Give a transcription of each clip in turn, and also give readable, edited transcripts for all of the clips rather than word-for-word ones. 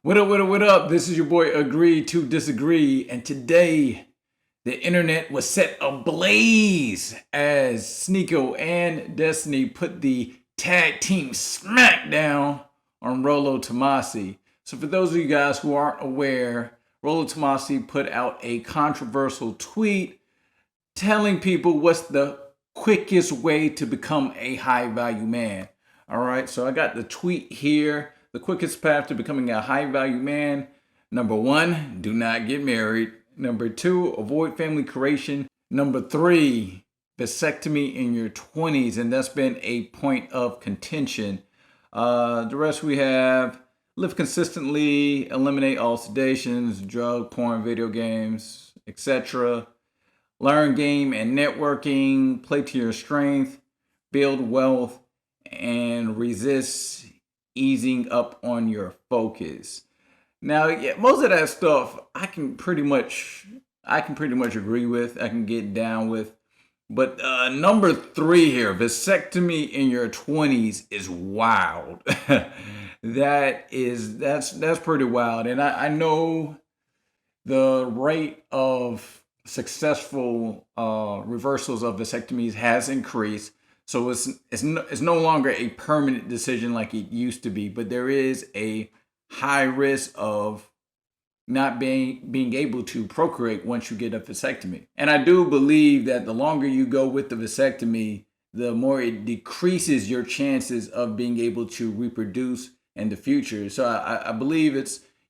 What up, what up, what up? This is your boy Agree to Disagree, and today the internet was set ablaze as Sneako and Destiny put the tag team smackdown on Rollo Tomassi. So for those of you guys who aren't aware, Rollo Tomassi put out a controversial tweet telling people what's the quickest way to become a high value man. All right, so I got the tweet here. The quickest path to becoming a high value man: number one, do not get married. Number two, avoid family creation. Number three, vasectomy in your 20s. And that's been a point of contention. The rest we have: live consistently, eliminate all sedations, drug, porn, video games, etc. Learn game and networking, play to your strength, build wealth, and resist easing up on your focus. Now, yeah, most of that stuff I can pretty much agree with. I can get down with. But number three here, vasectomy in your 20s, is wild. That's pretty wild. And I know the rate of successful reversals of vasectomies has increased. So it's no longer a permanent decision like it used to be, but there is a high risk of not being able to procreate once you get a vasectomy. And I do believe that the longer you go with the vasectomy, the more it decreases your chances of being able to reproduce in the future. So I believe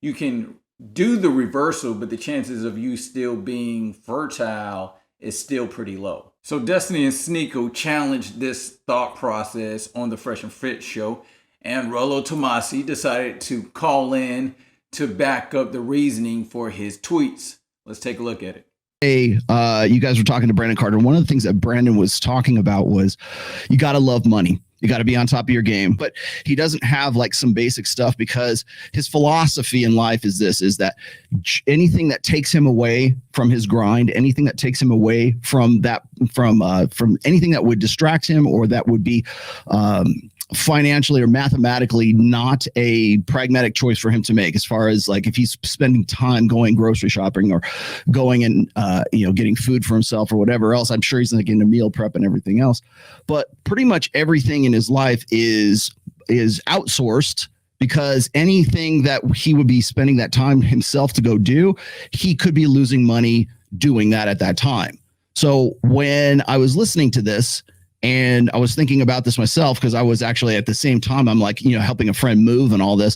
you can do the reversal, but the chances of you still being fertile is still pretty low. So Destiny and Sneako challenged this thought process on the Fresh and Fit show, and Rollo Tomassi decided to call in to back up the reasoning for his tweets. Let's take a look at it. Hey, you guys were talking to Brandon Carter. One of the things that Brandon was talking about was you got to love money. You got to be on top of your game. But he doesn't have like some basic stuff, because his philosophy in life is that anything that takes him away from his grind, anything that takes him away from anything that would distract him or that would be financially or mathematically not a pragmatic choice for him to make, as far as like if he's spending time going grocery shopping or going and getting food for himself or whatever else. I'm sure he's like into meal prep and everything else, but pretty much everything in his life is outsourced, because anything that he would be spending that time himself to go do, he could be losing money doing that at that time. So when I was listening to this, and I was thinking about this myself, because I was actually at the same time, I'm like, helping a friend move and all this.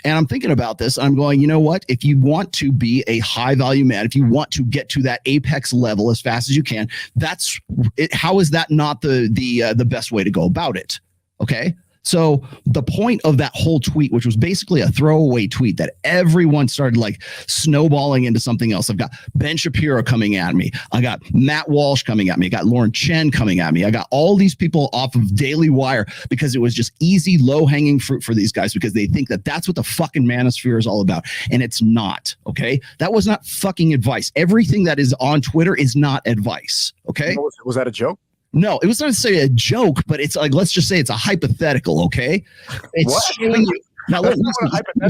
And I'm thinking about this. I'm going, you know what? If you want to be a high value man, if you want to get to that apex level as fast as you can, that's it. How is that not the best way to go about it? Okay. So the point of that whole tweet, which was basically a throwaway tweet that everyone started like snowballing into something else. I've got Ben Shapiro coming at me. I got Matt Walsh coming at me. I got Lauren Chen coming at me. I got all these people off of Daily Wire, because it was just easy, low hanging fruit for these guys, because they think that that's what the fucking manosphere is all about. And it's not. Okay. That was not fucking advice. Everything that is on Twitter is not advice. Okay. Was that a joke? No, it was not necessarily a joke, but it's like, let's just say it's a hypothetical, okay? It's showing you. Now, listen,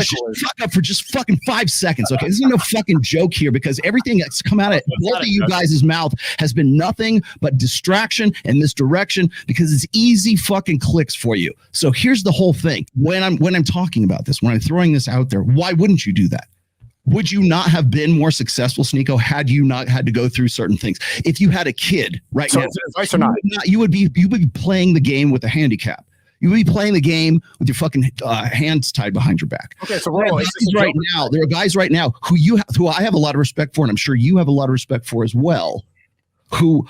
shut up for just fucking 5 seconds, okay? This is no fucking joke here, because everything that's come out of both of you guys' mouth has been nothing but distraction and misdirection, because it's easy fucking clicks for you. So here's the whole thing. When I'm talking about this, when I'm throwing this out there, why wouldn't you do that? Would you not have been more successful, Sneako, had you not had to go through certain things? If you had a kid right now, advice or not? You would be playing the game with a handicap. You would be playing the game with your fucking hands tied behind your back. Okay, so there are guys right now who I have a lot of respect for, and I'm sure you have a lot of respect for as well, who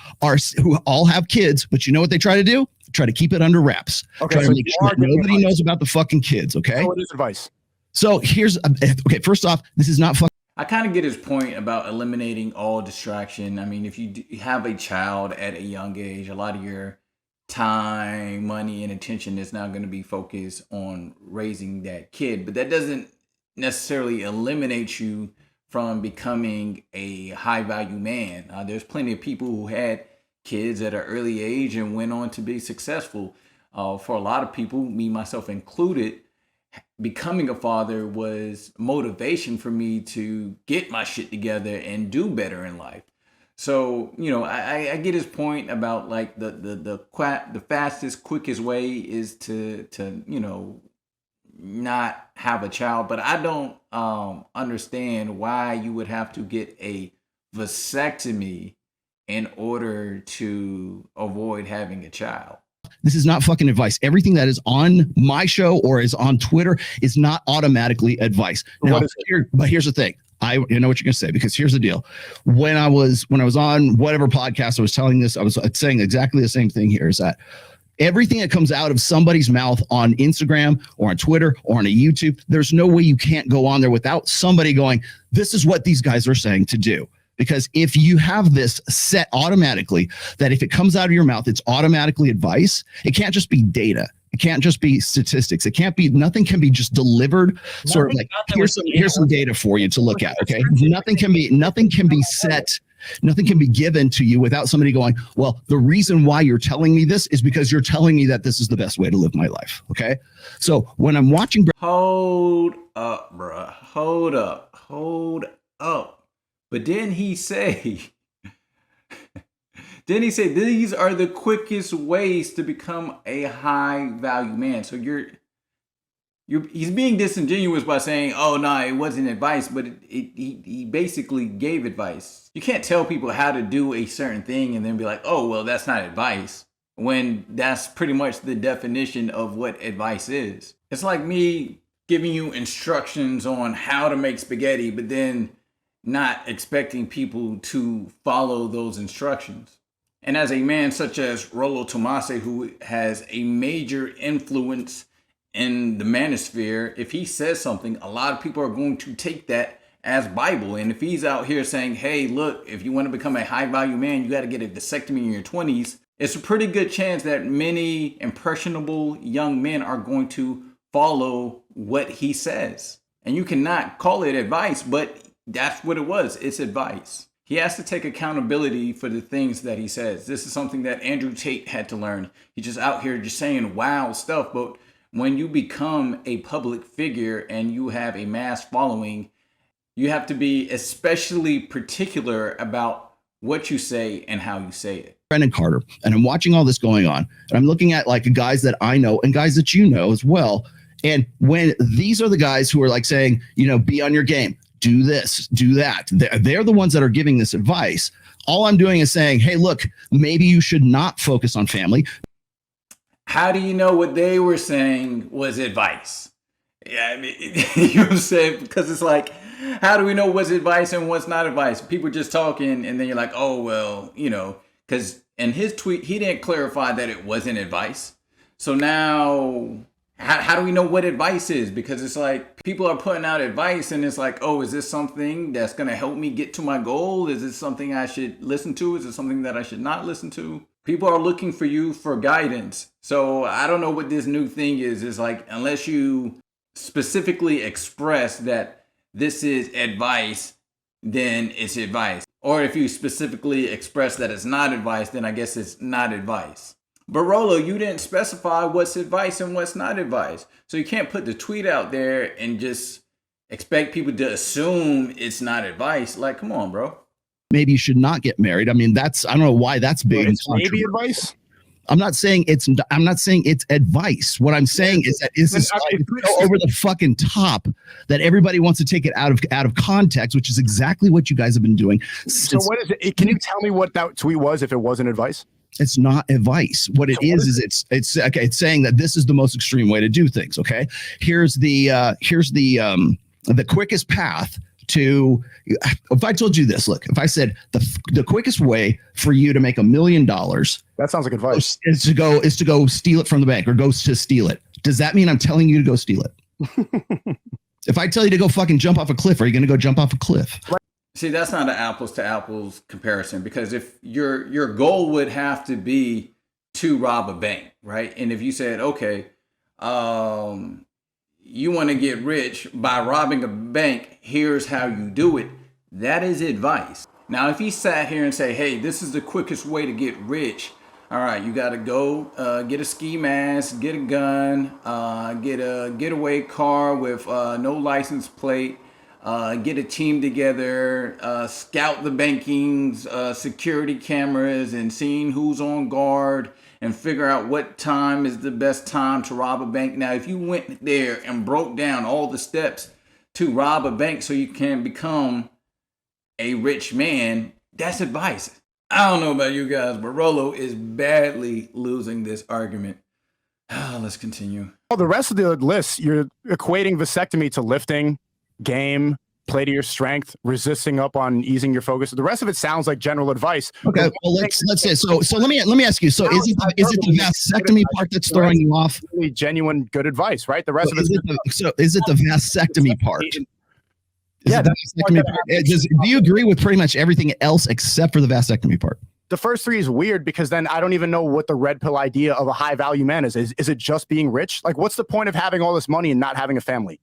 all have kids, but you know what they try to do? Try to keep it under wraps. Okay, try so to make sure nobody knows about the fucking kids. Okay, what is advice? So here's okay. First off, this is not fun. I kind of get his point about eliminating all distraction. I mean, if you have a child at a young age, a lot of your time, money, and attention is now going to be focused on raising that kid. But that doesn't necessarily eliminate you from becoming a high value man. There's plenty of people who had kids at an early age and went on to be successful. For a lot of people, me myself included, becoming a father was motivation for me to get my shit together and do better in life. So, I get his point about like the fastest, quickest way is to not have a child, but I don't understand why you would have to get a vasectomy in order to avoid having a child. This is not fucking advice. Everything that is on my show or is on Twitter is not automatically advice. Now, but here's the thing. I know what you're gonna say, because here's the deal. When I was on whatever podcast I was telling this, I was saying exactly the same thing here, is that everything that comes out of somebody's mouth on Instagram or on Twitter or on a YouTube, there's no way you can't go on there without somebody going, this is what these guys are saying to do. Because if you have this set automatically, that if it comes out of your mouth, it's automatically advice, it can't just be data. It can't just be statistics. It can't be, nothing can be just delivered sort of like, here's some data for you to look at. Okay. Nothing can be set. Nothing can be given to you without somebody going, well, the reason why you're telling me this is because you're telling me that this is the best way to live my life. Okay. So when I'm watching. Hold up, bruh. Hold up. But didn't he say, these are the quickest ways to become a high value man? So he's being disingenuous by saying, oh, no, it wasn't advice, but he basically gave advice. You can't tell people how to do a certain thing and then be like, oh, well, that's not advice, when that's pretty much the definition of what advice is. It's like me giving you instructions on how to make spaghetti, but then not expecting people to follow those instructions. And as a man such as Rollo Tomassi, who has a major influence in the manosphere, if he says something, a lot of people are going to take that as Bible. And if he's out here saying, hey, look, if you want to become a high value man, you got to get a vasectomy in your 20s, it's a pretty good chance that many impressionable young men are going to follow what he says. And you cannot call it advice, but that's what it was. It's advice. He has to take accountability for the things that he says. This is something that Andrew Tate had to learn. He's just out here just saying wild stuff. But when you become a public figure and you have a mass following, you have to be especially particular about what you say and how you say it. Brendan Carter, and I'm watching all this going on, and I'm looking at like guys that I know and guys that you know as well. And when these are the guys who are like saying, be on your game, do this, do that. They're the ones that are giving this advice. All I'm doing is saying, hey, look, maybe you should not focus on family. How do you know what they were saying was advice? Yeah, I mean, you know what I'm saying? Because it's like, how do we know what's advice and what's not advice? People just talking, and then you're like, oh, well, because in his tweet, he didn't clarify that it wasn't advice. So now, how do we know what advice is? Because it's like people are putting out advice and it's like, oh, is this something that's going to help me get to my goal? Is this something I should listen to? Is it something that I should not listen to? People are looking for you for guidance. So I don't know what this new thing is. It's like, unless you specifically express that this is advice, then it's advice. Or if you specifically express that it's not advice, then I guess it's not advice. But Rollo, you didn't specify what's advice and what's not advice. So you can't put the tweet out there and just expect people to assume it's not advice. Like, come on, bro. Maybe you should not get married. I mean, I don't know why that's big. It's maybe advice. I'm not saying it's advice. What I'm saying is that is this over the fucking top that everybody wants to take it out of context, which is exactly what you guys have been doing. So what is it? Can you tell me what that tweet was if it wasn't advice? It's not advice. What it is it's okay. It's saying that this is the most extreme way to do things. Okay, here's the quickest path to. If I told you this, look, if I said the quickest way for you to make $1 million, that sounds like advice. Is to go steal it from the bank or go to steal it. Does that mean I'm telling you to go steal it? If I tell you to go fucking jump off a cliff, are you going to go jump off a cliff? See, that's not an apples to apples comparison, because if your goal would have to be to rob a bank, right? And if you said, okay, you want to get rich by robbing a bank, here's how you do it, that is advice. Now, if he sat here and say, hey, this is the quickest way to get rich All right, you got to go get a ski mask, get a gun, get a getaway car with no license plate, get a team together, scout the banking's security cameras and seeing who's on guard and figure out what time is the best time to rob a bank. Now, if you went there and broke down all the steps to rob a bank so you can become a rich man, that's advice. I don't know about you guys, but Rollo is badly losing this argument. Let's continue. Oh, the rest of the list, you're equating vasectomy to lifting, game, play to your strength, resisting up on easing your focus. The rest of it sounds like general advice. Okay, well let's say so. So let me ask you. So is it the vasectomy part that's throwing you off? Really genuine good advice, right? The rest of it. Is it the vasectomy part? Yeah, do you agree with pretty much everything else except for the vasectomy part? The first three is weird because then I don't even know what the red pill idea of a high value man is. Is it just being rich? Like, what's the point of having all this money and not having a family?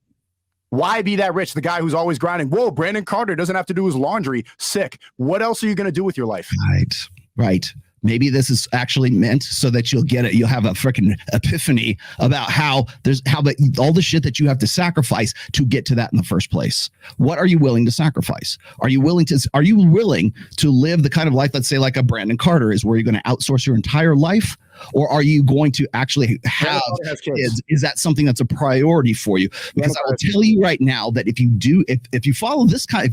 Why be that rich? The guy who's always grinding. Whoa, Brandon Carter doesn't have to do his laundry. Sick. What else are you going to do with your life? Right. Maybe this is actually meant so that you'll get it. You'll have a freaking epiphany about how all the shit that you have to sacrifice to get to that in the first place. What are you willing to sacrifice? Are you willing to live the kind of life, let's say like a Brandon Carter is, where you're going to outsource your entire life? Or are you going to actually have kids? Is that something that's a priority for you? Because I will tell you right now that if you follow this kind,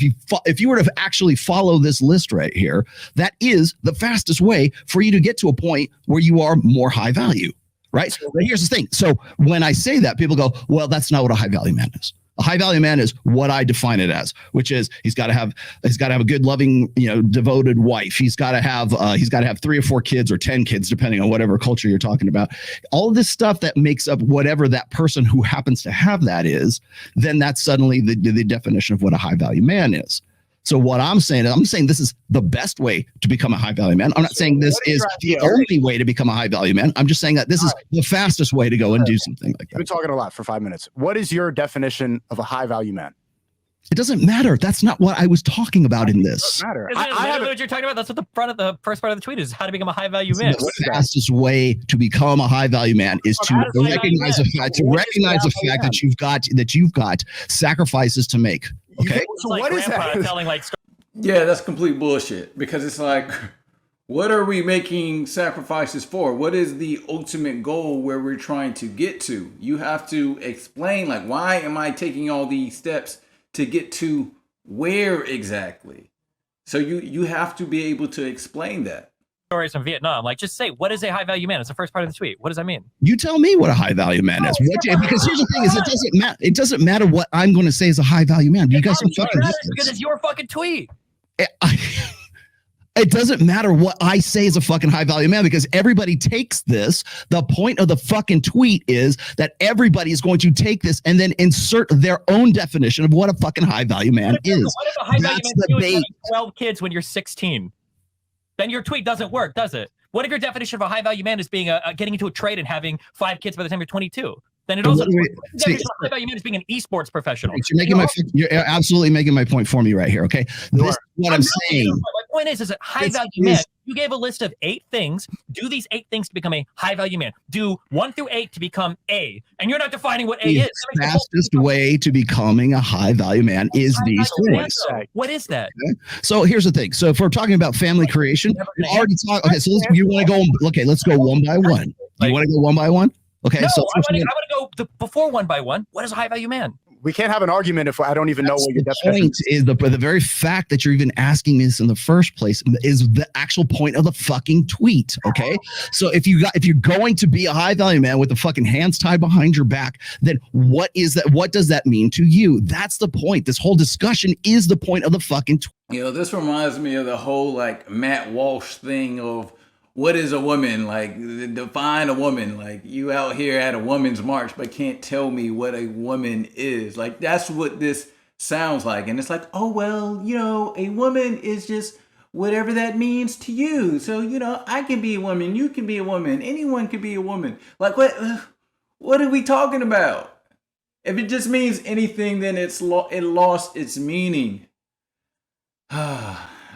if you were to actually follow this list right here, that is the fastest way for you to get to a point where you are more high value, right? But here's the thing. So when I say that, people go, well, that's not what a high value man is. A high value man is what I define it as, which is he's got to have a good, loving, devoted wife. He's got to have 3 or 4 kids or 10 kids, depending on whatever culture you're talking about. All of this stuff that makes up whatever that person who happens to have that is, then that's suddenly the definition of what a high value man is. So what I'm saying this is the best way to become a high value man. I'm not saying this is the only way to become a high value man. I'm just saying that this is the fastest way to go and do something like that. We've been talking a lot for 5 minutes. What is your definition of a high value man? It doesn't matter. That's not what I was talking about in this. It doesn't matter. I what you're talking about. That's what the first part of the tweet is: how to become a high value man. The fastest way to become a high value man is to recognize the fact that you've got sacrifices to make. Okay. So what is that? Telling Yeah, that's complete bullshit, because it's like, what are we making sacrifices for? What is the ultimate goal where we're trying to get to? You have to explain, like, why am I taking all these steps to get to where exactly? So you have to be able to explain that. Stories from Vietnam, like, just say, what is a high value man? It's the first part of the tweet. What does that mean? You tell me what a high value man is. Because here's the thing: is it doesn't matter what I'm going to say is a high value man. You guys are fucking because it's your fucking tweet. It doesn't matter what I say is a fucking high value man, because everybody takes this. The point of the fucking tweet is that everybody is going to take this and then insert their own definition of what a fucking high value man is. What if a high value man is having 12 kids when you're 16? Then your tweet doesn't work, does it? What if your definition of a high value man is being getting into a trade and having 5 kids by the time you're 22? Then it also high value man is being an esports professional. You're absolutely making my point for me right here. Okay, this is what I'm saying. My point is that high value man. You gave a list of 8 things. Do these 8 things to become a high value man. Do 1 through 8 to become A, and you're not defining what A is. The fastest way to becoming a high value man is these things. What is that? Okay. So here's the thing. So if we're talking about family creation, we already talked. Okay, so let's go one by one. Do you want to go one by one? Okay, no, so I want to go before one by one. What is a high value man? We can't have an argument if I don't even know what your definition point is. The very fact that you're even asking me this in the first place is the actual point of the fucking tweet. Okay, so if you're going to be a high value man with the fucking hands tied behind your back, then what is that? What does that mean to you? That's the point. This whole discussion is the point of the fucking tweet. This reminds me of the whole like Matt Walsh thing of, what is a woman? Like, define a woman. Like, you out here at a woman's march, but can't tell me what a woman is. Like, that's what this sounds like. And it's like, oh, well, a woman is just whatever that means to you. So, I can be a woman. You can be a woman. Anyone can be a woman. Like, what are we talking about? If it just means anything, then it lost its meaning.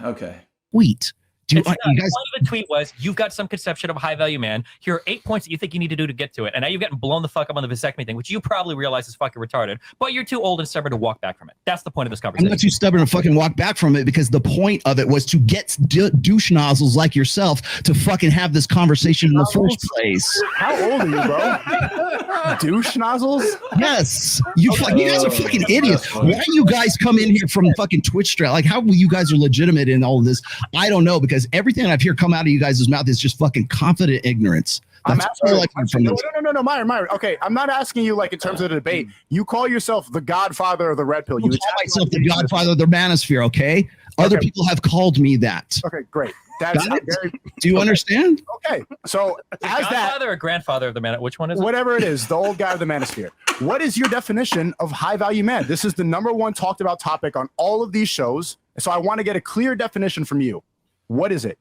Okay. Tweet. Do you, It's not. you The guys? point of the tweet was, you've got some conception of a high value man. Here are 8 points that you think you need to do to get to it. And now you're getting blown the fuck up on the vasectomy thing, which you probably realize is fucking retarded. But you're too old and stubborn to walk back from it. That's the point of this I'm conversation. not too stubborn to fucking walk back from it, because the point of it was to get douche nozzles like yourself to fucking have this conversation in the first place. How old are you, bro? Douche nozzles? Yes, you guys are fucking idiots. Why do you guys come in here from fucking Twitch stream? Like, how you guys are legitimate in all of this? I don't know, because everything I've heard come out of you guys' mouth is just fucking confident ignorance. I'm That's asking, all I can from this. no, Myron. Okay, I'm not asking you like in terms of the debate. You call yourself the godfather of the red pill. I call myself the godfather of the manosphere, okay? Other people have called me that. Okay, great. That's very. Do you understand? Okay, so as Godfather or grandfather of the man? Which one is it? whatever it is, the old guy of the manosphere. What is your definition of high value man? This is the #1 talked about topic on all of these shows. So I want to get a clear definition from you. What is it?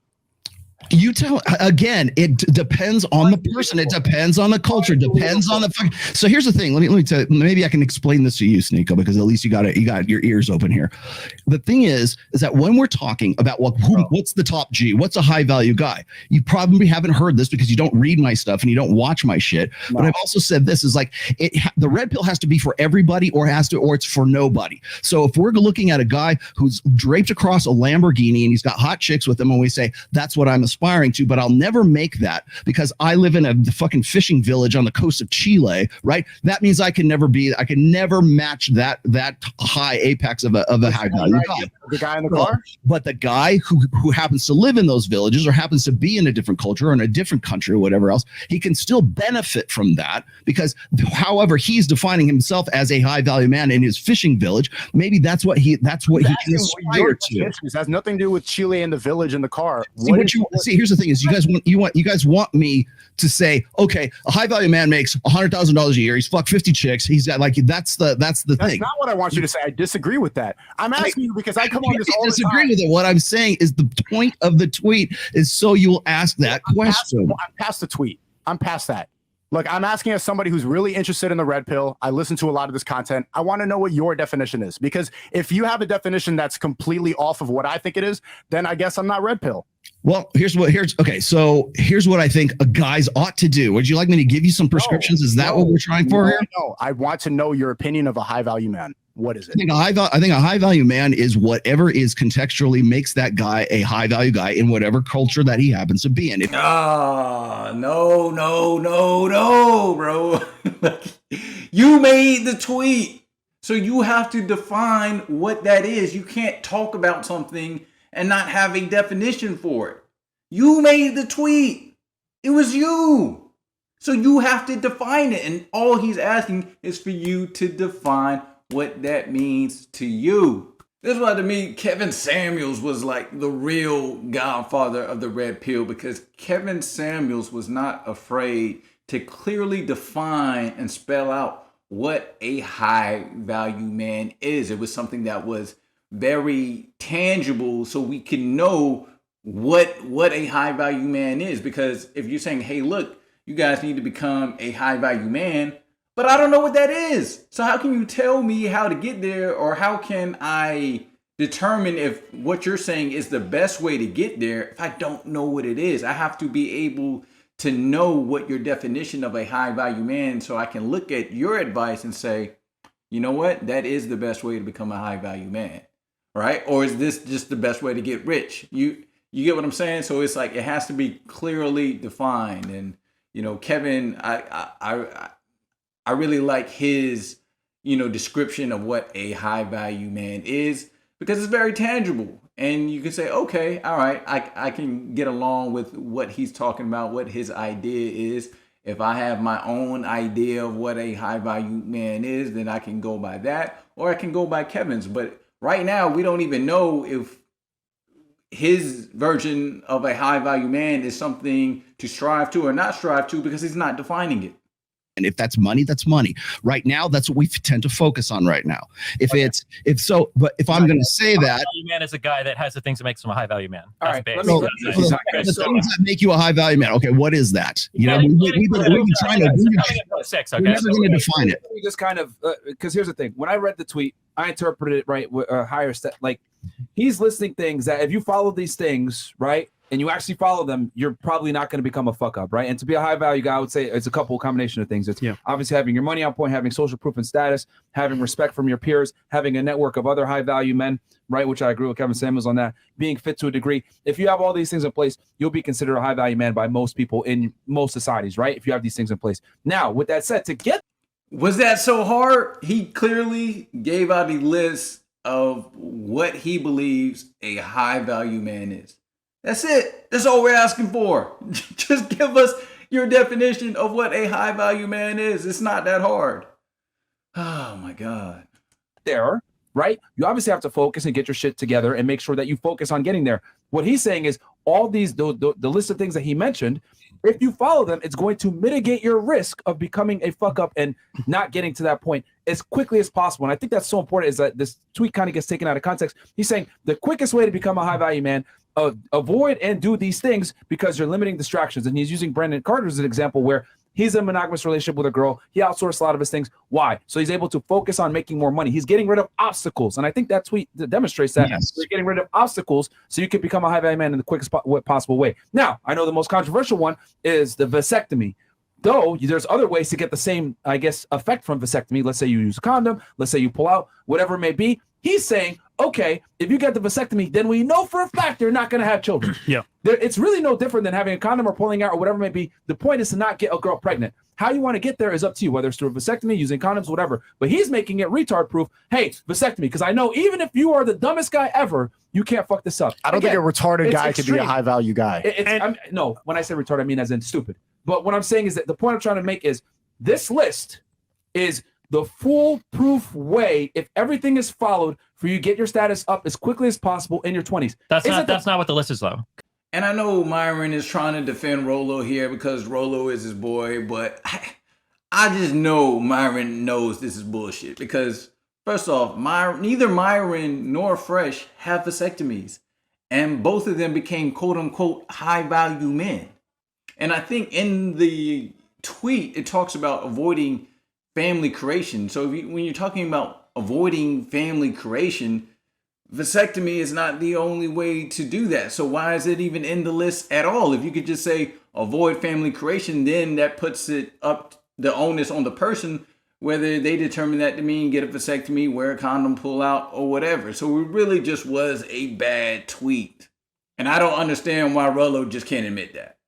You tell again. It depends on the person. It depends on the culture. Depends on the. So here's the thing. Let me tell you. Maybe I can explain this to you, Sneako, because at least you got your ears open here. The thing is that when we're talking about what's the top G, what's a high value guy, you probably haven't heard this because you don't read my stuff and you don't watch my shit. No. But I've also said this is like the red pill has to be for everybody, or it's for nobody. So if we're looking at a guy who's draped across a Lamborghini and he's got hot chicks with him, and we say that's what I'm aspiring to, but I'll never make that because I live in a fucking fishing village on the coast of Chile, right? That means I can never match that high apex of a high value guy. The guy in the car? But the guy who happens to live in those villages or happens to be in a different culture or in a different country or whatever else, he can still benefit from that because however he's defining himself as a high value man in his fishing village, maybe that's what he can aspire to. This has nothing to do with Chile and the village and the car. Here's the thing: is you guys want me to say, okay, a high value man makes $100,000 a year. He's fucked 50 chicks. He's got like that's the thing. That's not what I want you to say. I disagree with that. I'm asking you because I come on this all the time. Disagree with it. What I'm saying is the point of the tweet is so you will ask that question. I'm past the tweet. I'm past that. Look, I'm asking as somebody who's really interested in the red pill. I listen to a lot of this content. I want to know what your definition is, because if you have a definition that's completely off of what I think it is, then I guess I'm not red pill. Well, here's what I think a guys ought to do. Would you like me to give you some prescriptions? Is that what we're trying for here? No, I want to know your opinion of a high value man. What is it? I think a high value man is whatever is contextually makes that guy a high value guy in whatever culture that he happens to be in. No, bro. You made the tweet. So you have to define what that is. You can't talk about something and not have a definition for it. You made the tweet. It was you. So you have to define it. And all he's asking is for you to define what that means to you. This is why to me, Kevin Samuels was like the real godfather of the red pill, because Kevin Samuels was not afraid to clearly define and spell out what a high value man is. It was something that was very tangible so we can know what a high value man is. Because if you're saying, hey, look, you guys need to become a high value man, but I don't know what that is. So how can you tell me how to get there, or how can I determine if what you're saying is the best way to get there if I don't know what it is? I have to be able to know what your definition of a high value man, so I can look at your advice and say, you know what, that is the best way to become a high value man, right? Or is this just the best way to get rich? You get what I'm saying? So it's like it has to be clearly defined. And you know, Kevin, I really like his, description of what a high value man is, because it's very tangible. And you can say, okay, all right, I can get along with what he's talking about, what his idea is. If I have my own idea of what a high value man is, then I can go by that, or I can go by Kevin's. But right now, we don't even know if his version of a high value man is something to strive to or not strive to, because he's not defining it. And if that's money, that's money. Right now, that's what we tend to focus on right now. But if I'm going to say that, value man is a guy that has the things that makes him a high value man. All right, the things that make you a high value man. Okay, what is that? We've been trying to. We're never going to define it. We just kind of because here's the thing. When I read the tweet, I interpreted it right. Higher step, like he's listing things that if you follow these things, right, and you actually follow them, you're probably not going to become a fuck up, right? And to be a high value guy, I would say it's a combination of things. It's obviously having your money on point, having social proof and status, having respect from your peers, having a network of other high value men, right? Which I agree with Kevin Samuels on that, being fit to a degree. If you have all these things in place, you'll be considered a high value man by most people in most societies, right? If you have these things in place. Now, with that said, to get. Was that so hard? He clearly gave out a list of what he believes a high value man is. That's it. That's all we're asking for. Just give us your definition of what a high value man is. It's not that hard. Oh my God. There, right? You obviously have to focus and get your shit together and make sure that you focus on getting there. What he's saying is all these, the list of things that he mentioned, if you follow them, it's going to mitigate your risk of becoming a fuck up and not getting to that point as quickly as possible. And I think that's so important is that this tweet kind of gets taken out of context. He's saying the quickest way to become a high value man, avoid and do these things because you're limiting distractions. And he's using Brandon Carter as an example where he's in a monogamous relationship with a girl. He outsourced a lot of his things. Why? So he's able to focus on making more money. He's getting rid of obstacles. And I think that tweet demonstrates that. Yes. You're getting rid of obstacles so you can become a high value man in the quickest possible way. Now, I know the most controversial one is the vasectomy. Though there's other ways to get the same, I guess, effect from vasectomy. Let's say you use a condom. Let's say you pull out, whatever it may be. He's saying, okay, if you get the vasectomy, then we know for a fact you're not going to have children. Yeah. It's really no different than having a condom or pulling out or whatever it may be. The point is to not get a girl pregnant. How you want to get there is up to you, whether it's through a vasectomy, using condoms, whatever. But he's making it retard proof. Hey, vasectomy, because I know even if you are the dumbest guy ever, you can't fuck this up. I don't think a retarded guy could be a high value guy. No, when I say retarded, I mean as in stupid. But what I'm saying is that the point I'm trying to make is this list is the foolproof way, if everything is followed, for you to get your status up as quickly as possible in your 20s. That's not what the list is, though. And I know Myron is trying to defend Rollo here because Rollo is his boy, but I just know Myron knows this is bullshit because, first off, neither Myron nor Fresh have vasectomies, and both of them became quote-unquote high-value men. And I think in the tweet, it talks about avoiding family creation. So when you're talking about avoiding family creation, vasectomy is not the only way to do that. So why is it even in the list at all? If you could just say avoid family creation, then that puts it up the onus on the person, whether they determine that to mean get a vasectomy, wear a condom, pull out, or whatever. So it really just was a bad tweet. And I don't understand why Rollo just can't admit that.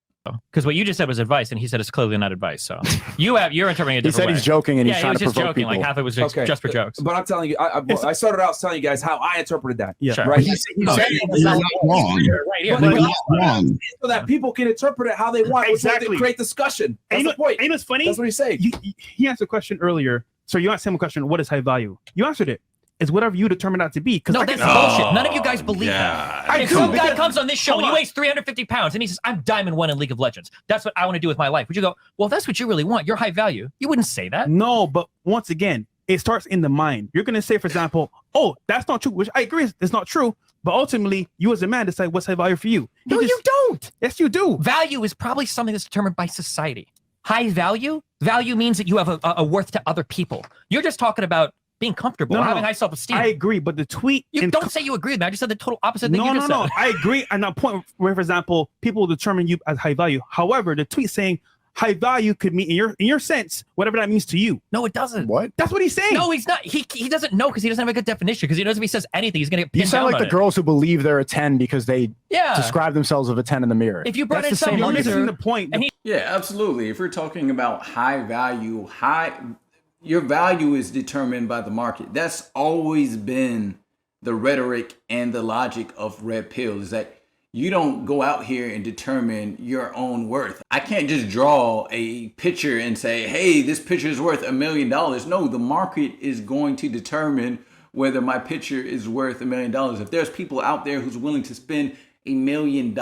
Because what you just said was advice, and he said it's clearly not advice. So you're interpreting it different. He said way. he's joking, and he's trying to provoke joking. people. Like half it was just for jokes. But I'm telling you, I started out telling you guys how I interpreted that. Yeah, sure. Right. You're not wrong. Right here. You're not wrong. So that people can interpret it how they want, Exactly. which will create discussion. That's the point. And it's funny. That's what he's saying. He asked a question earlier. So you asked him a question. What is high value? You answered it. It's whatever you determine that to be. No, that's bullshit. None of you guys believe that. If some guy comes on this show and he weighs 350 pounds and he says, I'm Diamond 1 in League of Legends. That's what I want to do with my life. Would you go, well, if that's what you really want, you're high value. You wouldn't say that. No, but once again, it starts in the mind. You're going to say, for example, oh, that's not true, which I agree is not true. But ultimately, you as a man decide what's high value for you. No, you don't. Yes, you do. Value is probably something that's determined by society. High value means that you have a worth to other people. You're just talking about being comfortable, having high self-esteem. I agree, but the tweet... You don't say you agree with me. I just said the total opposite thing you just said. No. I agree at that point where, for example, people will determine you as high value. However, the tweet saying high value could mean, in your sense, whatever that means to you. No, it doesn't. What? That's what he's saying. No, he's not. He doesn't know because he doesn't have a good definition. Because he knows if he says anything, he's going to get pinned You sound down like the on girls who believe they're a 10 because they Yeah. describe themselves as a 10 in the mirror. If you brought That's in the some same You're argument. missing the point. And Yeah, absolutely. If we're talking about high value, your value is determined by the market. That's always been the rhetoric and the logic of Red Pill, is that you don't go out here and determine your own worth. I can't just draw a picture and say, hey, this picture is worth $1 million. No, the market is going to determine whether my picture is worth $1 million. If there's people out there who's willing to spend $1 million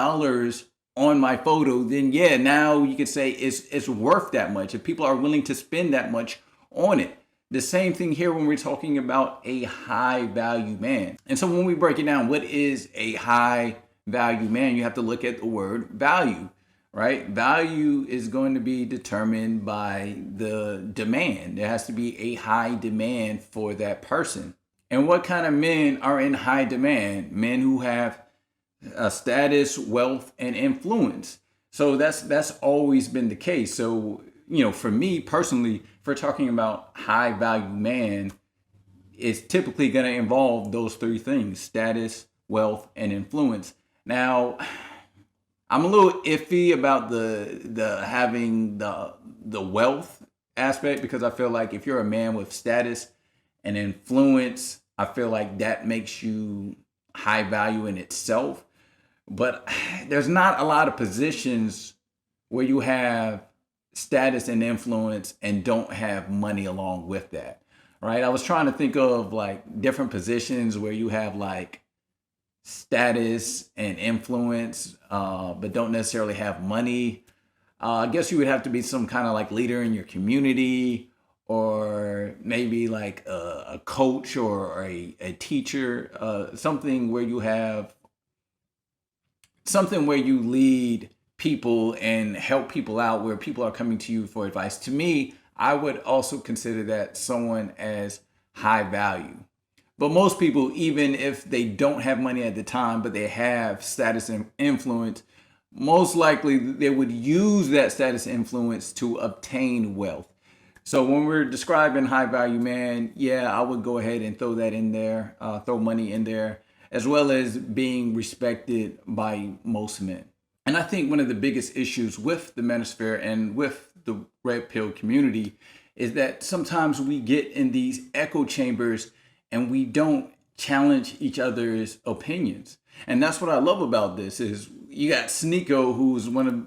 on my photo, then yeah, now you can say it's worth that much. If people are willing to spend that much on it. The same thing here when we're talking about a high value man. And so when we break it down, what is a high value man? You have to look at the word value, right? Value is going to be determined by the demand. There has to be a high demand for that person. And what kind of men are in high demand? Men who have status, wealth, and influence. So that's always been the case. So, for me personally, if we're talking about high value man, it's typically going to involve those three things: status, wealth, and influence. Now, I'm a little iffy about the having the wealth aspect, because I feel like if you're a man with status and influence, I feel like that makes you high value in itself. But there's not a lot of positions where you have status and influence and don't have money along with that, right? I was trying to think of like different positions where you have like status and influence, but don't necessarily have money. I guess you would have to be some kind of like leader in your community, or maybe like a coach or a teacher, something where you have something where you lead people and help people out, where people are coming to you for advice. To me, I would also consider that someone as high value. But most people, even if they don't have money at the time, but they have status and influence, most likely they would use that status and influence to obtain wealth. So when we're describing high value man, yeah, I would go ahead and throw that in there, throw money in there, as well as being respected by most men. And I think one of the biggest issues with the manosphere and with the red pill community is that sometimes we get in these echo chambers and we don't challenge each other's opinions. And that's what I love about this is you got Sneako, who's one of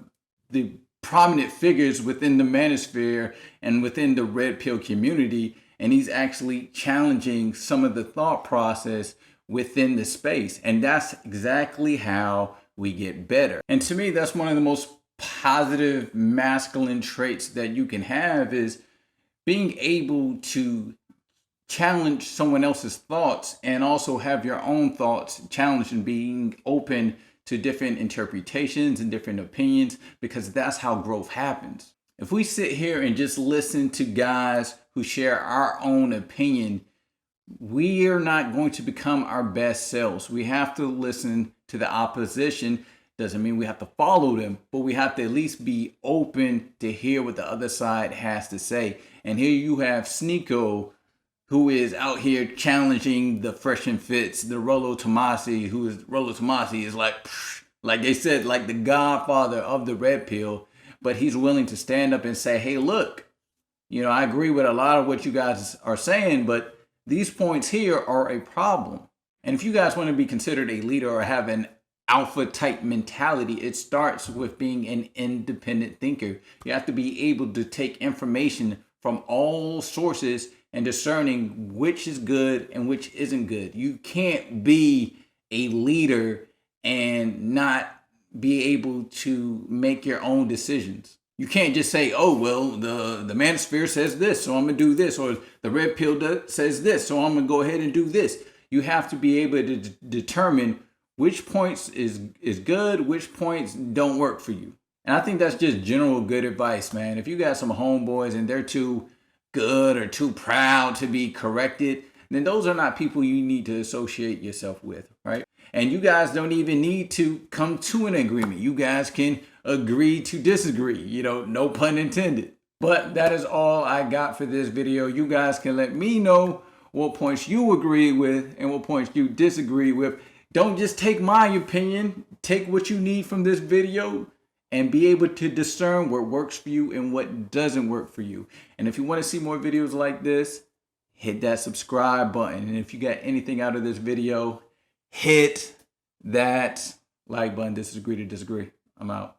the prominent figures within the manosphere and within the red pill community, and he's actually challenging some of the thought process within the space. And that's exactly how we get better. And to me, that's one of the most positive masculine traits that you can have, is being able to challenge someone else's thoughts and also have your own thoughts challenged, and being open to different interpretations and different opinions, because that's how growth happens. If we sit here and just listen to guys who share our own opinion, we are not going to become our best selves. We have to listen to the opposition. Doesn't mean we have to follow them, but we have to at least be open to hear what the other side has to say. And here you have Sneako, who is out here challenging the Fresh and Fits, the Rollo Tomassi, Rollo Tomassi is like they said, like the godfather of the red pill, but he's willing to stand up and say, hey, look, I agree with a lot of what you guys are saying, but these points here are a problem. And if you guys want to be considered a leader or have an alpha type mentality, it starts with being an independent thinker. You have to be able to take information from all sources and discerning which is good and which isn't good. You can't be a leader and not be able to make your own decisions. You can't just say, oh, well, the manosphere says this, so I'm going to do this, or the red pill says this, so I'm going to go ahead and do this. You have to be able to determine which points is good, which points don't work for you. And I think that's just general good advice, man. If you got some homeboys and they're too good or too proud to be corrected, then those are not people you need to associate yourself with, right? And you guys don't even need to come to an agreement. You guys can agree to disagree, no pun intended. But that is all I got for this video. You guys can let me know what points you agree with and what points you disagree with. Don't just take my opinion. Take what you need from this video and be able to discern what works for you and what doesn't work for you. And if you want to see more videos like this, hit that subscribe button. And if you got anything out of this video, hit that like button. Disagree to disagree. I'm out.